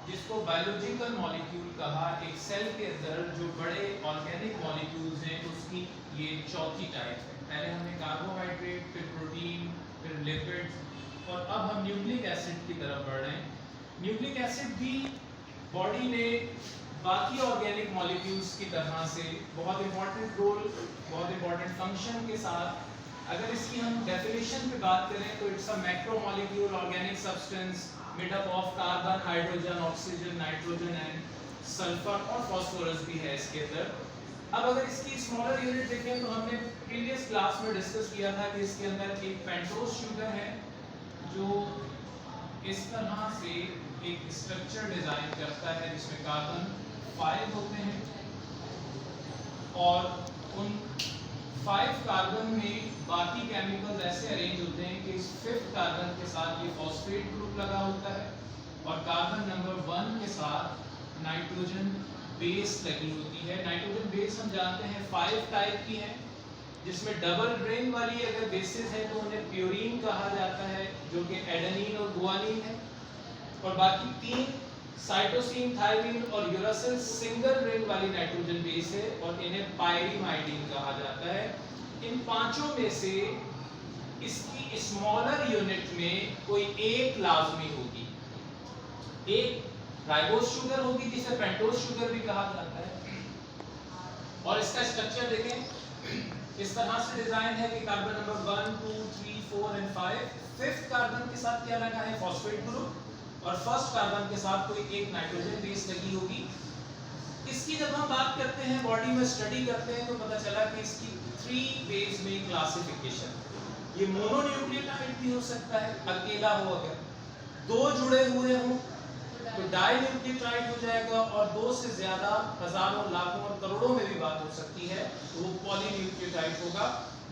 जिसको biological molecule कहा, एक सेल के अंदर जो बड़े ऑर्गेनिक मॉलिक्यूल्स हैं उसकी ये चौथी टाइप है। पहले हमने कार्बोहाइड्रेट, फिर प्रोटीन, फिर लिपिड्स और अब हम न्यूक्लिक एसिड की तरफ बढ़ रहे हैं। न्यूक्लिक एसिड भी बॉडी में बाकी ऑर्गेनिक मॉलिक्यूल्स की तरह से बहुत इंपॉर्टेंट रोल, बहुत इंपॉर्टेंट फंक्शन के साथ, अगर इसकी हम डेफिनेशन पे बात करें तो it's a macromolecule organic substance made up of carbon, hydrogen, oxygen, nitrogen and sulphur और फास्फोरस भी है इसके अंदर। अब अगर इसकी स्मॉलर यूनिट देखें तो हमने प्रीवियस क्लास में डिस्कस किया था कि इसके अंदर एक पेंटोज शुगर है जो इस तरह से एक स्ट्रक्चर डिजाइन करता है जिसमें कार्बन 5 होते हैं और उन 5 कार्बन में बाकी केमिकल्स ऐसे अरेंज होते हैं कि इस 5th कार्बन के साथ ये फॉस्फेट ग्रुप लगा होता है और कार्बन नंबर 1 के साथ नाइट्रोजन बेस लगी होती है। नाइट्रोजन बेस हम जानते हैं 5 टाइप की है, जिसमें डबल रिंग वाली अगर बेसिस है तो उन्हें प्यूरीन कहा जाता है जो कि एडेनिन और गुआनिन है, और बाकी 3 साइटोसिन, थायमिन और यूरासिल सिंगल रिंग वाली नाइट्रोजन बेस है और इन्हें पायरीमाइडिन कहा जाता है। इन पांचों में से इसकी स्मॉलर यूनिट में कोई एक लाजमी होगी, एक राइबोज शुगर होगी जिसे पेंटोज शुगर भी कहा जाता है। और इसका स्ट्रक्चर देखें, इस तरह से डिजाइन है कि carbon number 1, 2, 3, 4 and 5, 5th carbon के साथ क्या लगा है, फॉस्फेट ग्रुप, और फर्स्ट कार्बन के साथ कोई एक नाइट्रोजन बेस लगी होगी। इसकी जब हम बात करते हैं, बॉडी में स्टडी करते हैं, तो पता चला कि इसकी 3 वेज में क्लासिफिकेशन। ये मोनोन्यूक्लियोटाइड भी हो सकता है, अकेला हो, अगर 2 जुड़े हुए हों तो डाइन्यूक्लियोटाइड हो जाएगा, और 2 से ज्यादा, हजारों, लाखों और करोड़ों में भी बात हो सकती है तो वो पॉलीन्यूक्लियोटाइड होगा।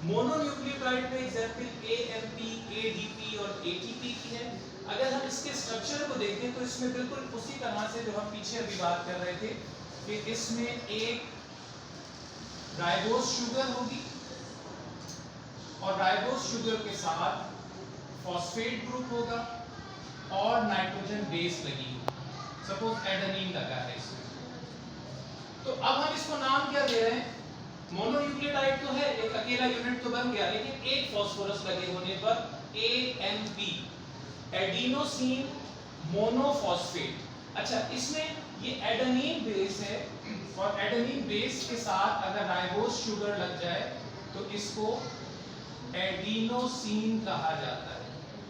मोनोन्यूक्लियोटाइड में एग्जांपल AMP, ADP और ATP की है। अगर हम इसके स्ट्रक्चर को देखें तो इसमें बिल्कुल उसी तरह से जो हम पीछे अभी बात कर रहे थे कि इसमें एक राइबोज शुगर होगी और राइबोज शुगर के साथ फॉस्फेट ग्रुप होगा और नाइट्रोजन बेस लगी होगी, सपोज एडेनिन लगा है इसमें। तो अब हम इसको नाम क्या दे रहे हैं, मोनोन्यूक्लियोटाइड तो है, एक अकेला यूनिट तो बन गया, लेकिन एक फास्फोरस लगे होने पर AMP, एडिनोसिन मोनोफॉस्फेट। अच्छा, इसमें ये एडेनिन बेस है और एडेनिन बेस के साथ अगर राइबोज शुगर लग जाए तो इसको एडिनोसिन कहा जाता है।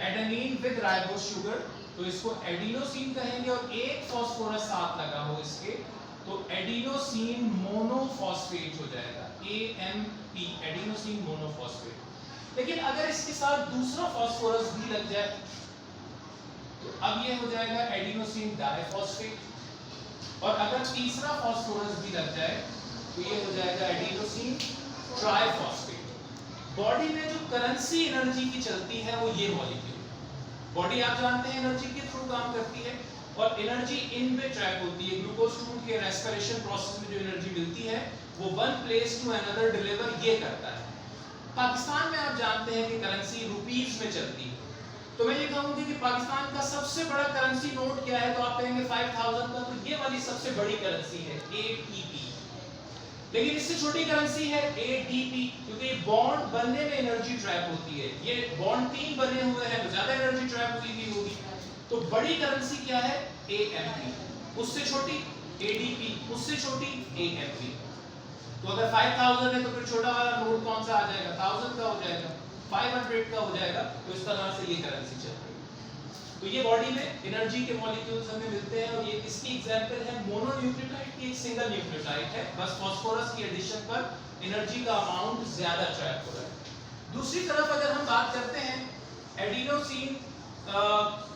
एडेनिन विद राइबोज शुगर तो इसको एडिनोसिन कहेंगे, और एक फास्फोरस साथ लगा हो इसके तो एडिनोसिन मोनोफॉस्फेट हो जाएगा, AMP, एडिनोसिन मोनोफॉस्फेट। लेकिन अगर इसके साथ दूसरा फास्फोरस भी लग जाए तो अब ये हो जाएगा एडिनोसिन डाइफॉस्फेट, और अगर तीसरा फास्फोरस भी लग जाए तो ये हो जाएगा एडिनोसिन ट्राइफॉस्फेट। बॉडी में जो करेंसी एनर्जी की चलती है वो ये मॉलिक्यूल, बॉडी आप जानते हैं एनर्जी के थ्रू काम करती है और एनर्जी इन में ट्रैप होती है। ग्लूकोज के रेस्पिरेशन प्रोसेस में जो एनर्जी मिलती है वो one place to another deliver ये करता है। पाकिस्तान में आप जानते हैं कि करेंसी रुपीस में चलती है, तो मैं ये कहूंगी कि पाकिस्तान का सबसे बड़ा करेंसी नोट क्या है, तो आप कहेंगे 5000 का, तो ये वाली सबसे बड़ी करेंसी है ATP। लेकिन इससे छोटी करेंसी है ADP, क्योंकि बॉन्ड बनने में एनर्जी ट्रैप होती है, ये बॉन्ड 3 बने हुए हैं तो ज्यादा एनर्जी ट्रैप हुई भी होगी। तो बड़ी करेंसी क्या है, AMP, उससे छोटी ADP, उससे छोटी AMP। तो अगर 5000 है तो फिर छोटा वाला नोट कौन सा आ जाएगा, 1000 का हो जाएगा, 500 का हो जाएगा। तो इस तरह से ये करेंसी चल रही है। तो ये बॉडी में एनर्जी के मॉलिक्यूल्स हमें मिलते हैं, और ये इसकी एग्जांपल है मोनोन्यूक्लियोटाइड की, एक सिंगल न्यूक्लियोटाइड है, बस फास्फोरस की एडिशन पर एनर्जी का अमाउंट ज्यादा ट्रैप हो रहा है। दूसरी तरफ अगर हम बात करते हैं एडिनोसिन,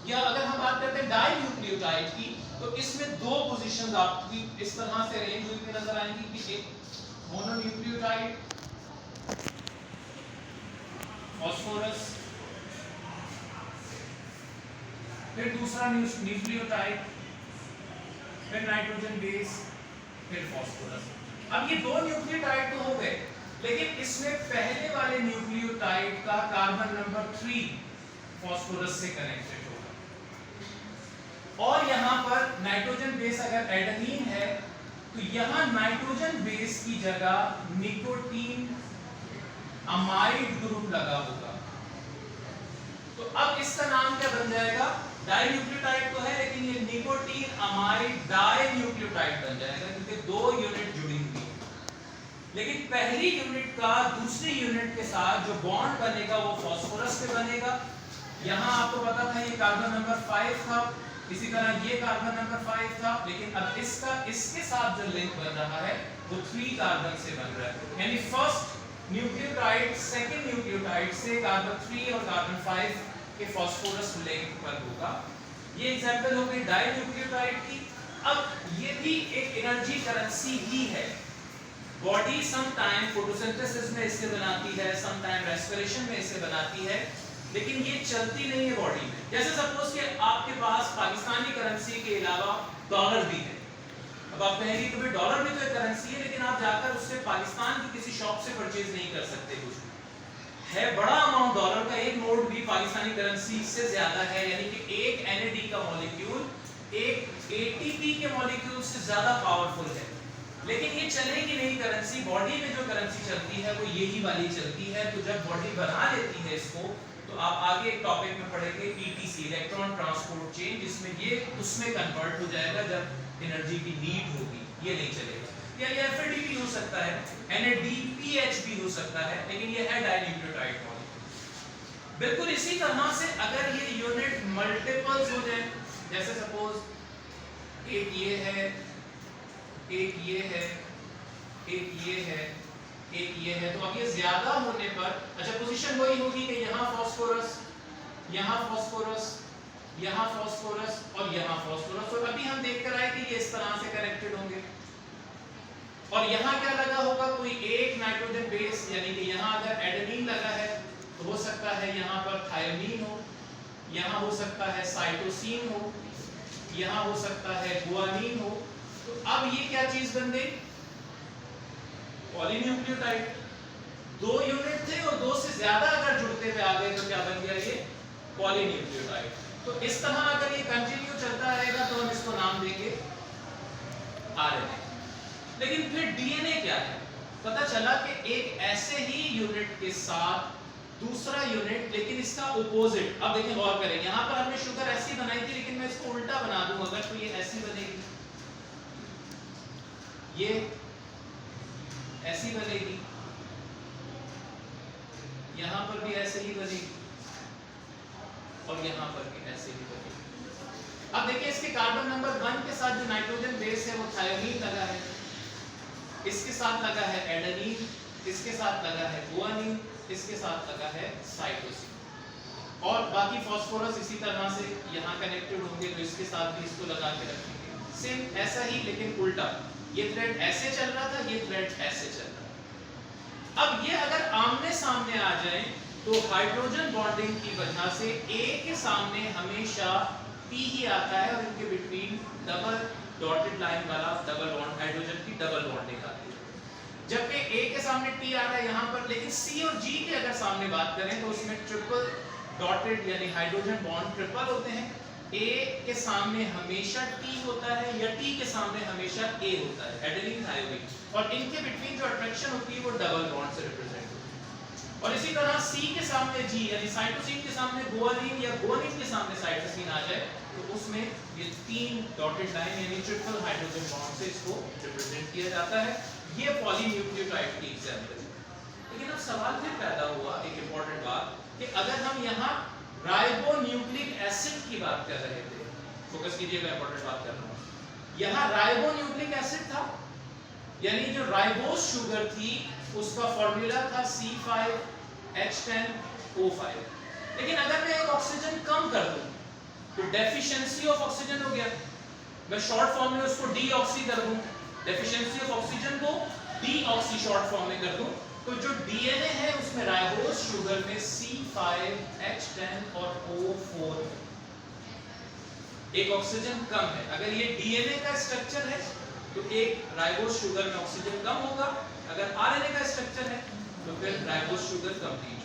या अगर हम बात करते हैं डाइन्यूक्लियोटाइड की, तो इसमें 2 पोजीशंस आपकी इस तरह से अरेंज हुई नजर आएंगी कि एक मोनोन्यूक्लियोटाइड फॉस्फोरस, फिर दूसरा न्यूक्लियोटाइड, फिर नाइट्रोजन बेस, फिर फास्फोरस। अब ये 2 न्यूक्लियोटाइड तो हो गए, लेकिन इसमें पहले वाले न्यूक्लियोटाइड का कार्बन नंबर 3 फास्फोरस से कनेक्टेड होगा, और यहाँ पर नाइट्रोजन बेस अगर एडेनिन है तो यहाँ नाइट्रोजन बेस की जगह निकोटीन अमाइड ग्रुप लगा होगा। तो अब इसका नाम क्या बन जाएगा? डाइन्यूक्लियोटाइड तो है लेकिन ये निकोटीन अमाइड डाइन्यूक्लियोटाइड बन जाएगा क्योंकि दो यूनिट जुड़ी हुई है। लेकिन पहली यूनिट का दूसरी यूनिट के साथ जो बॉन्ड बनेगा वो फास्फोरस से बनेगा। यहाँ आपको पता था ये कार्बन नंबर 5 था, इसी तरह ये कार्बन नंबर 5 था, लेकिन अब इसका इसके साथ जो लिंक बन रहा है वो 3 कार्बन से बन रहा है। यानी फर्स्ट न्यूक्लियोटाइड सेकंड न्यूक्लियोटाइड से कार्बन 3 और कार्बन 5 के फास्फोरस लिंक पर होगा। ये एग्जांपल हो गई डाइन्यूक्लियोटाइड की। अब ये भी एक एनर्जी करेंसी ही है। बॉडी सम टाइम फोटोसिंथेसिस में इसे बनाती है, सम टाइम रेस्पिरेशन में इसे बनाती है, लेकिन ये चलती नहीं है बॉडी में। जैसे सपोज कि आपके पास पाकिस्तानी करेंसी के अलावा डॉलर भी है। अब आप कहेंगे कि भाई डॉलर भी तो एक करेंसी है, लेकिन आप जाकर उससे पाकिस्तान की किसी शॉप से परचेज नहीं कर सकते। कुछ है बड़ा अमाउंट डॉलर का, एक नोट भी पाकिस्तानी करेंसी से ज्यादा है, यानी कि एक NAD का मॉलिक्यूल एक ATP के मॉलिक्यूल से ज्यादा पावरफुल है। लेकिन ये चलेगी नहीं करेंसी। बॉडी में जो करेंसी चलती है वो यही वाली चलती है। तो जब बॉडी बना लेती है इसको, तो आप आगे एक टॉपिक में पढ़ेंगे ETC, इलेक्ट्रॉन ट्रांसपोर्ट चेन, जिसमें ये उसमें कन्वर्ट हो जाएगा जब एनर्जी की नीड होगी। ये नहीं चलेगा। या ये FAD भी हो सकता है, NADPH भी हो सकता है, लेकिन ये है डाइन्यूक्लियोटाइड मॉलिक्यूल। बिल्कुल इसी तरह से अगर ये यूनिट मल्टीपल्स हो जाए, जैसे सपोज एक ये है, एक ये है, एक ये है, एक ये है, तो अब ये ज्यादा होने पर अच्छा पोजीशन वही होगी कि यहाँ फास्फोरस, यहाँ फास्फोरस, यहाँ फास्फोरस और यहाँ फास्फोरस। तो अभी हम देख कर आए कि ये इस तरह से कनेक्टेड होंगे। और यहाँ क्या लगा होगा? कोई एक नाइट्रोजन बेस, यानी कि यहाँ अगर एडेनिन लगा है तो हो सकता है यहाँ पर थायोमीन हो, यहाँ हो सकता है साइटोसिन हो, यहाँ हो सकता है गुआनिन हो। तो अब ये क्या चीज बन गई? पॉलीन्यूक्लियोटाइड। दो यूनिट थे और दो से ज्यादा अगर जुड़ते हुए आ गए तो क्या बन गया? ये पॉलीन्यूक्लियोटाइड। तो इस तरह अगर ये कंटिन्यू चलता रहेगा तो हम इसको नाम देंगे RNA। लेकिन फिर DNA क्या है? पता चला कि एक ऐसे ही यूनिट के साथ दूसरा यूनिट, लेकिन इसका ऑपोजिट। अब देखिए गौर करें, यहां पर हमने शुगर ऐसी बनाई थी, लेकिन मैं इसको उल्टा बना दूं अगर तो ये ऐसी बनेगी, ये ऐसी बनेगी, यहां पर भी ऐसे ही बनेगी और यहां पर भी ऐसे ही बनेगी। अब देखिए इसके कार्बन नंबर 1 के साथ जो नाइट्रोजन बेस है वो थायोमीन लगा है, इसके साथ लगा है एडेनिन, इसके साथ लगा है गुआनिन, इसके साथ लगा है साइटोसिन, और बाकी फास्फोरस इसी तरह से यहाँ कनेक्टेड होंगे, तो इसके साथ भी इसको लगा के रखेंगे। सेम ऐसा ही लेकिन उल्टा, ये थ्रेड ऐसे चल रहा था, ये थ्रेड ऐसे चल रहा है। अब ये अगर आमने सामने आ जाए तो हाइड्रोजन बॉन्डिंग की वजह से A के सामने हमेशा P ही आता है और इनके बिटवीन डबल डॉटेड लाइन वाला डबल बॉन्ड, हाइड्रोजन की डबल बॉन्डिंग आती है। जबकि A के सामने T आ रहा है यहाँ पर, लेकिन C और G के अगर सामने बात करें तो उसमें ट्रिपल डॉटेड यानी हाइड्रोजन बॉन्ड ट्रिपल होते हैं। A के सामने हमेशा T होता है या T के सामने हमेशा A होता है, एडेनिन थायोमीन, और इनके बिटवीन जो अट्रैक्शन होती है वो डबल बॉन्ड से रिप्रेजेंट होती है। और इसी तरह C के सामने G यानी साइटोसिन के सामने गुआनिन या गुआनिन के सामने साइटोसिन आ जाए तो उसमें ये 3 डॉटेड लाइन यानी ट्रिपल हाइड्रोजन बॉन्ड से इसको रिप्रेजेंट किया जाता है। ये पॉलीन्यूक्लियोटाइड की एग्जांपल है। लेकिन अब सवाल फिर पैदा हुआ, एक इंपॉर्टेंट बात, कि अगर हम यहाँ राइबोन्यूक्लिक एसिड की बात कर रहे थे, फोकस कीजिएगा, इंपॉर्टेंट बात कर रहा हूँ। यहाँ राइबोन्यूक्लिक एसिड था, यानी जो राइबोस शुगर थी उसका फॉर्मूला था C5H10O5। लेकिन अगर मैं एक ऑक्सीजन कम कर दूं तो डेफिशिएंसी ऑफ ऑक्सीजन हो गया। मैं शॉर्ट फॉर्म में उसको डीऑक्सी कर दूं, डेफिशिएंसी ऑफ ऑक्सीजन को डीऑक्सी शॉर्ट फॉर्म में कर दूं, तो जो डीएनए है उसमें राइबोस शुगर में C5H10 और O4 एक ऑक्सीजन कम है। अगर ये डीएनए का स्ट्रक्चर है तो एक राइबोस शुगर में ऑक्सीजन कम होगा, अगर आरएनए का स्ट्रक्चर है तो फिर राइबोस शुगर कंप्लीट